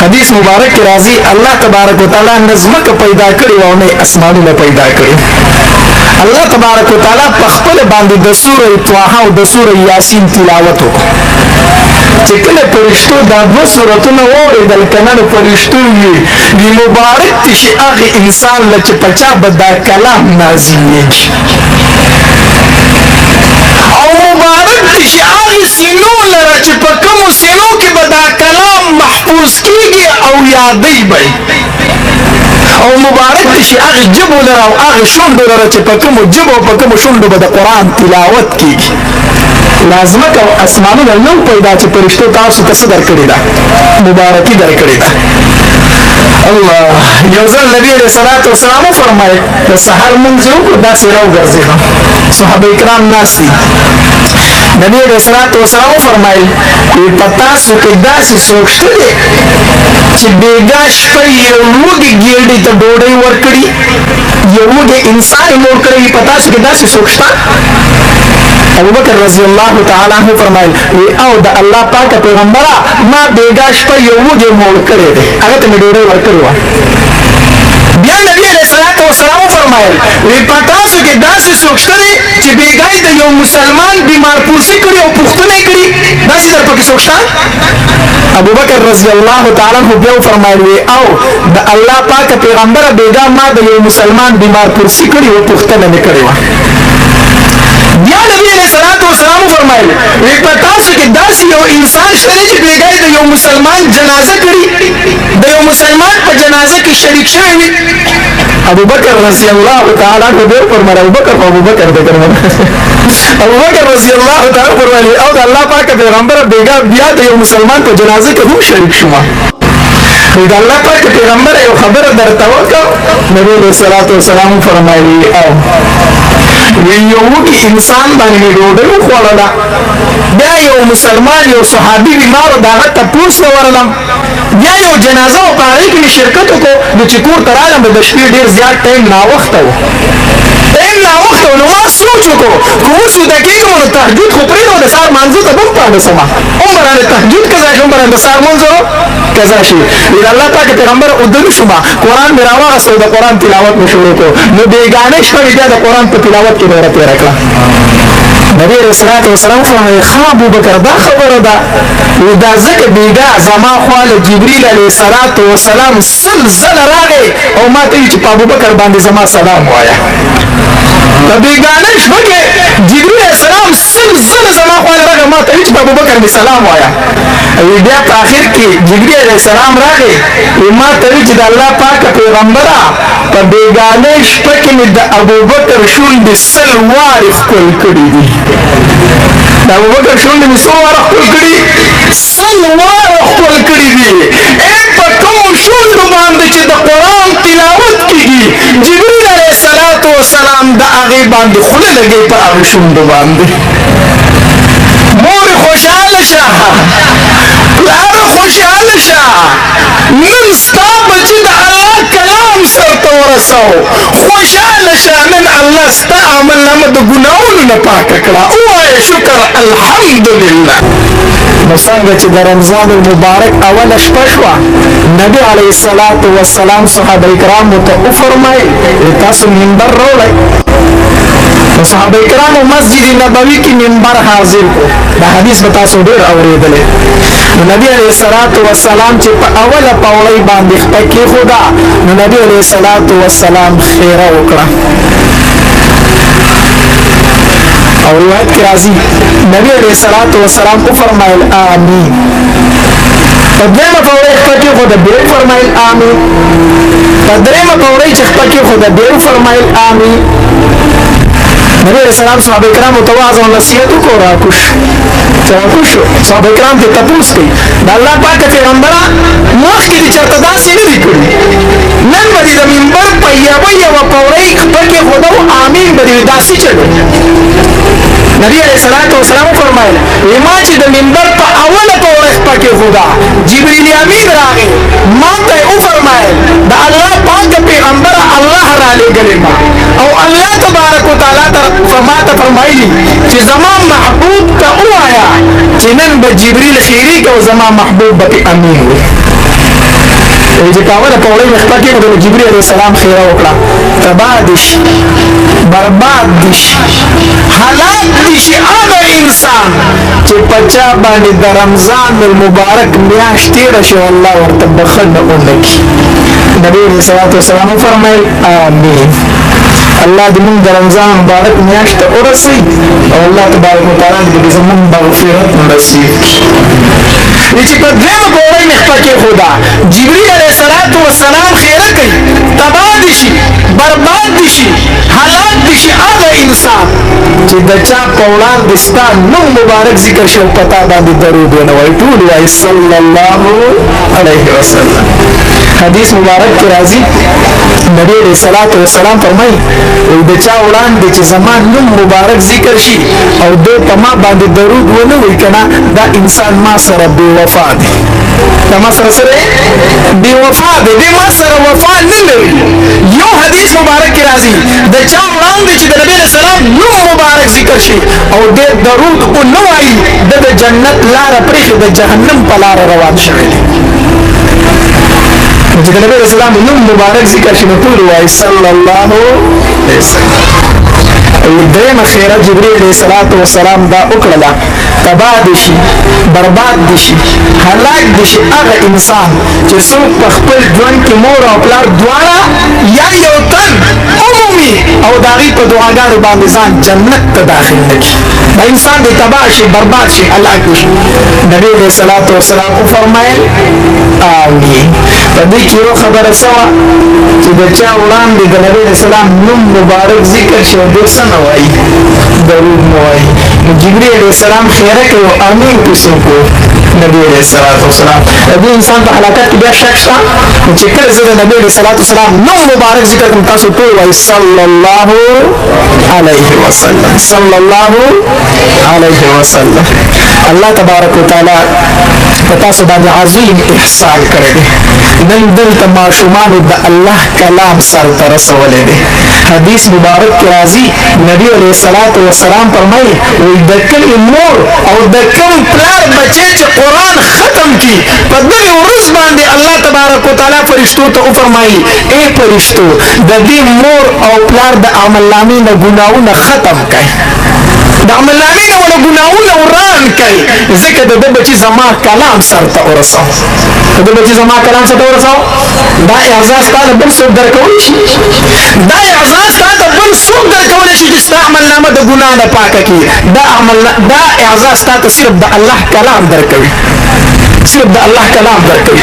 حدیث مبارک کی راضی اللہ تبارک و تعالی نظمک پیدا کړي او نه اسمانونه پیدا کړي. الله تبارک و تعالی په خپل باندې د سوره طه او د سوره یاسین تلاوت وکړ. چې کله فرشتو دا دوه سورتونه واورېدل کنه نو فرشتو وی مبارک چې هغه انسان چې په چا به دا کلام نازلېږي او مبارک چې هغه سینو لره چې په کومو سینو کې به دا کلام محفوظ کېږي او یادی به او مبارک چې هغه جبو لره او هغه شونډو لره چې په کومو جبو او په کومو شونډو به د قرآن تلاوت کېږي. لازمک او اسمانونه نو پیدا چې فرشتو تاسو ته څه درکړې ده؟ مبارکي درکړې ده. الله یو ځل نبی علیه الصلاة والسلام وفرمایل د سحر لمونځ یې وکړو داسې راوګرځېدم صحابه کرام ناست دي. نبی علیه الصلاة والسلام وفرمایل په تاسو کې داسې څوک شته دی چې بېګا شپه یو وږي ګېډې ته ډوډۍ ورکړي یو وږي انسان یې مړ کړی په تاسو کې داسې څوک شته؟ ابوبکر رضی الله تعالی عنہ فرمایل او د الله پاک پیغمبره ما بیګا شپه یو وږي مړ کړی دی هغه ته مې ډوډۍ ورکړې وه. بیا نبی علیه الصلاة والسلام فرمایل په تاسو کې داسې څوک شته دی چې بیګا یې د یو مسلمان بیمار پرسي کړي او پوښتنه یې کړي داسې در پکې څوک شته؟ ابوبکر رضی الله تعالی عنہ بیا فرمایل او د الله پاک پیغمبره بیګا ما د یو مسلمان بیمار پرسي کړي او پوښتنه مې کړې وه. بیا نبی علیہ الصلوۃ والسلام فرمایل په تاسو کې داسې یو انسان شته چې بیګا د یو مسلمان جنازه کړي د یو مسلمان په جنازه کې شریک شوی وي. ابوبکر رضی الله تعالی عنہ به فرمایل ابوبکر رضی الله تعالی فرمایل او د الله پاک پیغمبر بیګا بیا د یو مسلمان په جنازه کې هم شریک شوه. د الله پاک پیغمبر یو خبره درته وکړه نبی علیہ الصلوۃ والسلام فرمایي او یو وږي انسان باندې ډوډۍ وخوړله بیا یو مسلمان یو صحابي بیمار و د هغه تپوس ورلم بیا یو جنازه و په هغې کې مې شرکت وکړو نو چې کور ته رالم د شپې ډېر زیات ټایم ناوخته و نو ما سوچ وکړو که اوس ویده کېږم نو تهجد خو پرېږدم د سهار مانځه ته به هم پاړسمه عمرانه تهجد قضا شي عمرانه د سهار مونځ قضا شي د الله پاک پیغمبر ودلو شومه قرآن مې راواغسته او د قرآن تلاوت مې شروع کړو نو بېګانۍ شپه مې بیا د قرآن په تلاوت کې نوره تېره کړه. نبی علیہ الصلوۃ والسلام فرمایي ښه ابوبکر دا خبره ده دا ځکه بېګا زما خوا له جبریل علیه الصلوۃ والسلام سل ځله راغی او ما ته ویل چې په ابوبکر باندې زما سلام وایه. په بېګانۍ شپه کې جبریل علیه السلام سل ځله زما خوا راغی ما ته ویل چې په ابوبکر مې سلام وایه. بیا په آخر کې جبریل علیه السلام راغی ما ته ویل چې د الله پاک پیغمبره په بېګانۍ شپه کې مې د ابوبکر شونډې سل وارې ښکل کړي دي. د ابوبکر شونډې مې څو واره ښکل کړي؟ سل واره ښکل کړي دي. په کومو شونډو باندې چې د قرآن تلاوت کېږي جبریل علیه الصلوۃ والسلام د هغې باندې خوله لګوي په هغې شونډو باندې. مور خوشحاله شه پلاره خوشحاله شه نن ستا بچي د الله کلام سرته ورسو خوشحاله شه نن الله ستا عملنامه د ګناهونو نه پاکه کړه ووایه شکر الحمدلله. نو څنګه چې د رمضان المبارک اوله شپه شوه نبي علیه الصلاة والسلام صحابه کرامو ته وفرمایل تاسو منبر راوړئ. صحابه کرامو مسجد نبوي کې منبر حاضر کړو دا حدیث به تاسو ډېر اورېدلی. نو نبي علیه الصلاة والسلام چې په اوله پوړۍ باندې خپه کېښوده نو نبي علیه الصلاة والسلام خیره وکړه او روایت کې راځي نبي علیه الصلاة والسلام وفرمایل آمین. په دویمه پوړۍ خپه کېښوده بیا وفرمایل آمین. په درېیمه پوړۍ چې خپه کېښوده بیا وفرمایل آمین. نبی علیہ السلام صحابه کرامو ته وعظ او نصیحت وکړو راکوش شو صحابه کرام ته تپوس کوي د الله پاک پیغمبره مخکې دې چېرته داسې نه دي کړي نن به دې د منبر په یوه پوړۍ خپه کېښوده او آمین به دې داسې چلو. نبی علیہ الصلوۃ والسلام فرمایل ما چې د منبر په اوله پوړۍ خپه کېښوده جبریل امین راغی ما ته یې وفرمایل د الله پاک پیغمبره الله رالېږلې ما او الله تبارک وتعالی ما ته فرمایلي چې زما محبوب ته ووایه چې نن به جبریل خیریږي او زما محبوب به امین وي. چې پاوله پوړۍ مخته کې د جبرئیل علیه السلام خیره وکړه تباه دي شي برباد دي شي هلاک دي شي هغه انسان چې په چا باندې د رمضان المبارک میاشت تېره شي الله ورته بخښنه ونکړي نبی علیه الصلاة والسلام فرمایل آمین الله دې موږ د رمضان مبارک میاشت ته ورسوي او الله تبارک وتعالی دې زموږ مغفرت نصیب کړي چې په دویمه پوړۍ مخته کېښوده جبرئیل علیه السلام خیره کوي تباه دي شي برباد دي شي هلاک دي شي هغه انسان چې د چا په وړاندې ستا نوم مبارک ذکر شي او په تا باندې درود ونه وایي ټول وایي صلی الله علیه وسلم حدیث مبارک کې راځي نبی علیه الصلاة والسلام فرمایي د چا وړاندې چې زما نوم مبارک ذکر شي او دوی په ما باندې درود ونه وایي که نه دا انسان ما سره بې وفا دی دا ما سره سره بې وفا دی دی ما سره وفا نه لري یو حدیث مبارک کې راځي د چا وړاندې چې د نبی علیه السلام نوم مبارک ذکر شي او دی درود ونه وایي د جنت لاره پرېښې د جهنم په لاره روان شوی دی چې د نبی علیه السلام نوم مبارک ذکر شي نو ټول وایي صلی الله علیه وسلم درېمه خیره جبرئیل علیه السلام دا وکړله تباه دي شي برباد دي شي هلاک دي شي هغه انسان چې څوک په خپل ژوند کې مور او پلار دواړه یا یو تن عمومي او د هغې په دعاګانو باندې ځان جنت ته داخل نه کړي دا انسان دی تباه شي برباد شي هلاک شي نبی علیه الصلاة والسلام وفرمایل آمین په دې کې یو خبره شوه چې د چا وړاندې د نبی علیه السلام نوم مبارک ذکر شي او دوی څه نه وایي درود نه وایي نو جبرئیل علیه السلام خیره کوي او امین پې څوک و نبی علیه الصلاة والسلام د دې انسان په هلاکت کې بیا شک شته نو چې کله زه د نبی علیه الصلاة والسلام نوم مبارک ذکر کوم تاسو ټول وایي صلی الله علیه وسلم صلی الله علیه وسلم الله تبارک وتعالی په تاسو باندې عظیم احسان کړی دی نن دلته ماشومانو د الله کلام سر ته رسولی دی حدیث مبارک کې راځي نبی علیه الصلاة والسلام فرمایي وایي د کومې مور او د کوم پلار بچی چې قرآن ختم کړي په دغې ورځ باندې الله تبارک وتعالی فرشتو ته وفرمایي ای فرشتو د دې مور او پلار د عملنامې نه ګناهونه ختم کړئ د عملنامې نه ونه ګناهونه وران کړئ ځکه د ده بچي زما کلام سر ته ورسوه د ده بچي زما کلام سر ته ورسوه دا اعزاز تا ته بل څوک درکولی شي دا اعزاز تا ته بل څوک درکولی شي چې ستا عملنامه د ګناه نه پاکه کړي دا اعزاز تا ته صرف د الله کلام درکوي صرف د الله کلام درکوي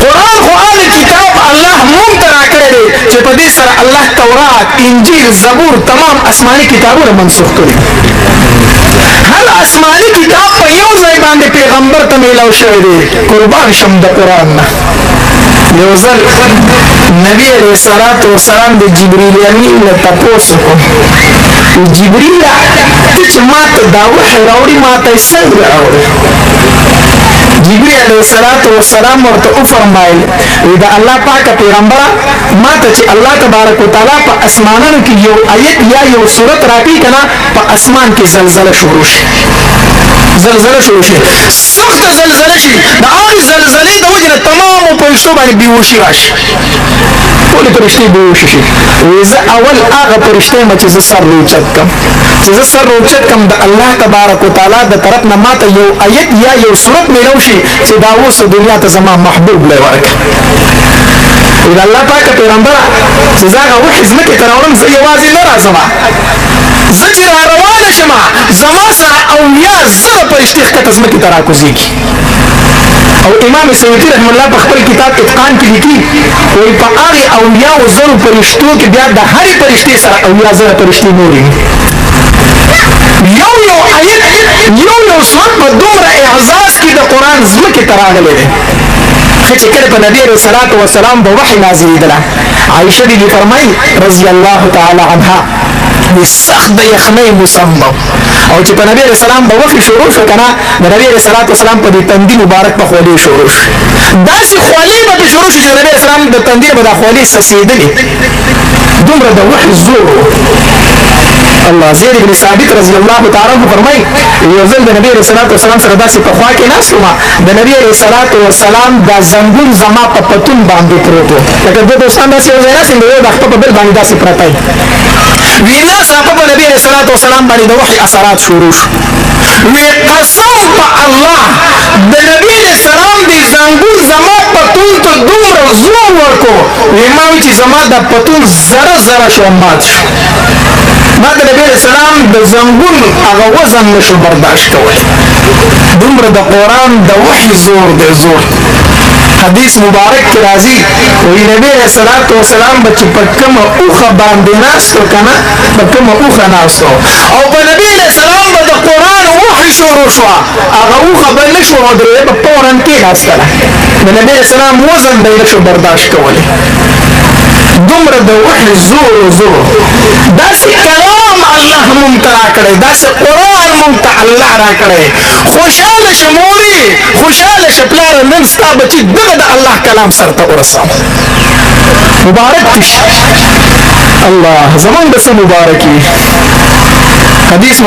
قرآن خو هغه کتاب الله مونږ ته راکړی دی چې په دې سره الله تورات انجیل زبور تمام آسماني کتابونه منسوخ کړي هر آسماني کتاب په یو ځای باندې پیغمبر ته میلاو شوی دی قربان شم د قرآن نه یو ځل نبی علیه الصلاة والسلام د جبریل امین نه تپوس وکړو جبریله ته چې ما ته دا وحی راوړي ما ته یې څنګه راوړي جبریل علیه الصلاة والسلام ورته وفرمایل د الله پاکه پیغمبره ما ته چې الله تبارک وتعالی په اسمانونو کې یو آیت یا یو صورت راکړي که نه په اسمان کې زلزله شروع شي زلزله شروع شي سخته زلزله شي د هغې زلزلې د وجې نه تمامو فرشتو باندې بېهوشي راشي ټولې فرشتې بېهوشي شي وایي زه اول هغه فرشتې یم چې زه سر روچت کړم چې زه سر روچت کړم د الله تبارک وتعالی د طرف نه ما ته یو آیت یا یو صورت میلو شي چې دا اوس دنیا ته زما محبوب لی ورکړه د الله پاکه پیغمبره چې زه هغه وحي ځمکې ته راوړم زه یوازې نه راځم زه چې را روانه شم زما سره اویا زره فرشتې ښکته ځمکې ته راکوزېږي او امام سیوطي رحم الله په خپل کتاب اتقان کې لیکي وایي په هغې اولیاو زرو فرشتو کې بیا د هرې فرشتې سره اویا زره فرشتې نورې یو آیت یو صورت په دومره اعزاز کې د قرآن ځمکې ته راغلی دی چې کله په نبی علیه الصلاة والسلام به وحی نازلېدله عایشه بیبي فرمایي رضی الله تعالی عنها سخت د یخنۍ موسم به او چې په نبی علیه السلام به وحی شروع شو که نه د نبی علیه الصلاة والسلام په دې تندي مبارک به خولې شروع شي داسې خولې به پرې شروع شي چې د نبی علیه السلام د تندي به دا خولې څڅېدلې دومره د وحی زور الله. زید بن ثابت رضی الله تعالی عنہ فرمای یو ځل د نبی رسول الله صلی الله علیه وسلم سره داسې په خوا کې ناست وم، د نبی رسول الله والسلام دا زنګون زما په پتون باندې پروت و، لکه دوه دوستان داسې یو ځای ناست دي، یو د خپل په بل باندې داسې پرته وي. ناڅاپه په نبی رسول الله والسلام باندې د وحي اثرات شروع شو. وی قسم په الله د نبی اسلام دی زنګون زما پتون ته دومره زور ورکو، وی ما وی چې زما د پتون زره زره شو مات شو. ما د نبی اسلام د زنګون هغه وزن نشو برداشت کولی. دومره د قرآن د وحي زور دی زور. حدیث مبارک کی راضی وی نبی علیہ السلام بچ په کومه اوخه باندې ناستو کنه، په کومه اوخه ناستو او په نبی علیہ السلام به د قرآن وحي شروع شو، هغه اوخه به نشو ودرېده، په فورن کېناستله. د نبی علیہ السلام وزن به یې نشو برداشت کولی. دومره د وحي زور زور. داسې کلام الله مونږ ته راکړی، داسې قرآن مونږ ته الله راکړی. خوشحاله شه مورې، خوشحاله شه پلاره، نن ستا بچي دغه د الله کلام سرته ورسوه. مبارک دې شي الله، زمونږ به څه مبارک وي. حدیث